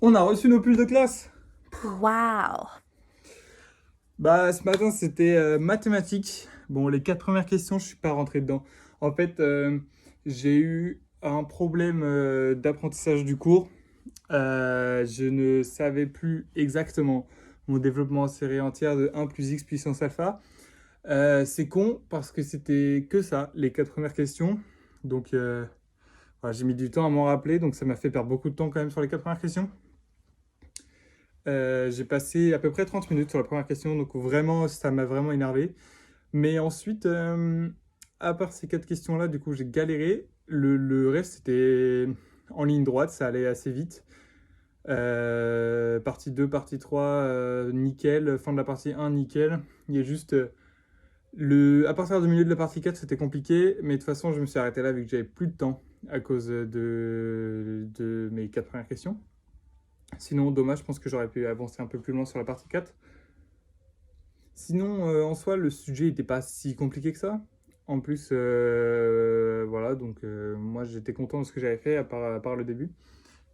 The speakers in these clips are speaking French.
On a reçu nos pulls de classe. Waouh! Bah, ce matin, c'était mathématiques. Bon, les 4 premières questions, je suis pas rentré dedans. En fait, j'ai eu un problème d'apprentissage du cours. Je ne savais plus exactement mon développement en série entière de 1 plus x puissance alpha. C'est con parce que c'était que ça, les 4 premières questions. Donc, voilà, j'ai mis du temps à m'en rappeler, donc ça m'a fait perdre beaucoup de temps quand même sur les 4 premières questions. J'ai passé à peu près 30 minutes sur la première question, donc vraiment, ça m'a vraiment énervé. Mais ensuite, à part ces 4 questions-là, du coup, j'ai galéré. Le reste, c'était en ligne droite, ça allait assez vite. Partie 2, partie 3, nickel. Fin de la partie 1, nickel. Il y a juste à partir du milieu de la partie 4, c'était compliqué, mais de toute façon, je me suis arrêté là vu que j'avais plus de temps à cause de mes 4 premières questions. Sinon, dommage, je pense que j'aurais pu avancer un peu plus loin sur la partie 4. Sinon, en soi, le sujet n'était pas si compliqué que ça. En plus, voilà, donc moi j'étais content de ce que j'avais fait à part le début.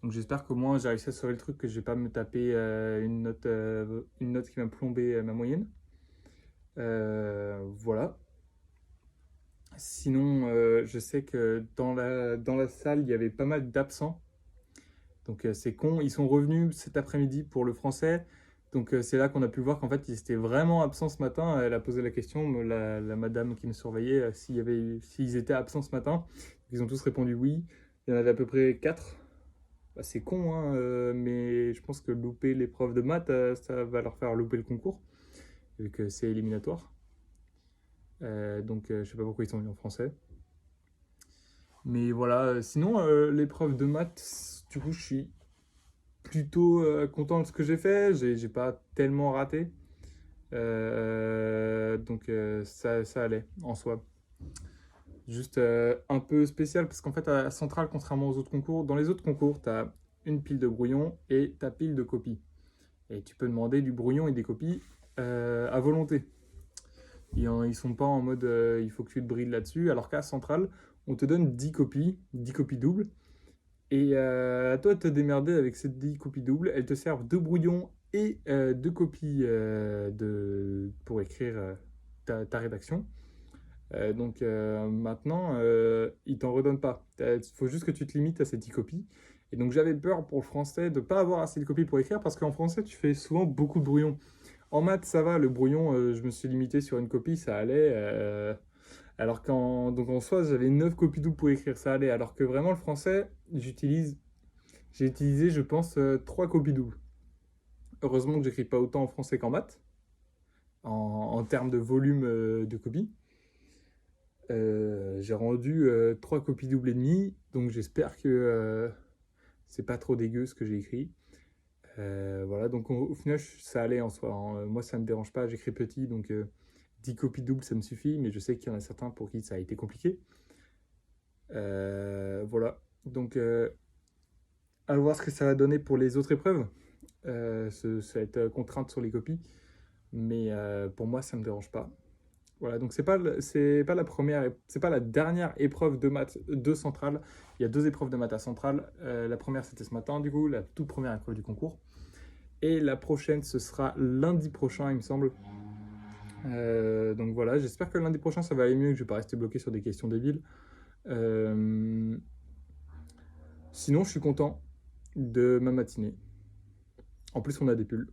Donc j'espère qu'au moins j'ai réussi à sauver le truc, que je vais pas me taper une note qui va me plomber ma moyenne. Voilà. Sinon, je sais que dans la salle, il y avait pas mal d'absents. Donc c'est con, ils sont revenus cet après-midi pour le français. Donc c'est là qu'on a pu voir qu'en fait ils étaient vraiment absents ce matin. Elle a posé la question, la madame qui me surveillait, s'ils étaient absents ce matin. Ils ont tous répondu oui. Il y en avait à peu près 4. Bah, c'est con, hein, mais je pense que louper l'épreuve de maths, ça va leur faire louper le concours, vu que c'est éliminatoire. Donc je sais pas pourquoi ils sont venus en français. Mais voilà, sinon l'épreuve de maths, du coup je suis plutôt content de ce que j'ai fait. J'ai pas tellement raté. Donc ça allait en soi. Juste un peu spécial parce qu'en fait à la centrale, contrairement aux autres concours, dans les autres concours, tu as une pile de brouillon et ta pile de copies. Et tu peux demander du brouillon et des copies à volonté. Ils sont pas en mode il faut que tu te brides là-dessus, alors qu'à centrale, on te donne 10 copies doubles. Et à toi de te démerder avec ces 10 copies doubles. Elles te servent de brouillon et de copies pour écrire ta rédaction. Donc maintenant, ils t'en redonnent pas. Il faut juste que tu te limites à ces 10 copies. Et donc j'avais peur pour le français de ne pas avoir assez de copies pour écrire parce qu'en français, tu fais souvent beaucoup de brouillon. En maths, ça va, le brouillon, je me suis limité sur une copie, ça allait. Alors donc en soi, j'avais 9 copies doubles pour écrire, ça allait. Alors que vraiment, le français, j'ai utilisé, je pense, 3 copies doubles. Heureusement que j'écris pas autant en français qu'en maths, en termes de volume de copies. J'ai rendu 3 copies doubles et demi, donc j'espère que c'est pas trop dégueu ce que j'ai écrit. Voilà, donc au final, ça allait en soi, hein. Moi, ça me dérange pas, j'écris petit, donc 10 copies doubles, ça me suffit, mais je sais qu'il y en a certains pour qui ça a été compliqué. Voilà, donc à voir ce que ça va donner pour les autres épreuves. Ça va être contrainte sur les copies, mais pour moi, ça me dérange pas. Voilà, donc c'est pas la première, c'est pas la dernière épreuve de maths de Centrale. Il y a 2 épreuves de maths à Centrale. La première, c'était ce matin, du coup, la toute première épreuve du concours. Et la prochaine, ce sera lundi prochain, il me semble. Donc voilà, j'espère que lundi prochain, ça va aller mieux, que je vais pas rester bloqué sur des questions débiles. Sinon, je suis content de ma matinée. En plus, on a des pulls.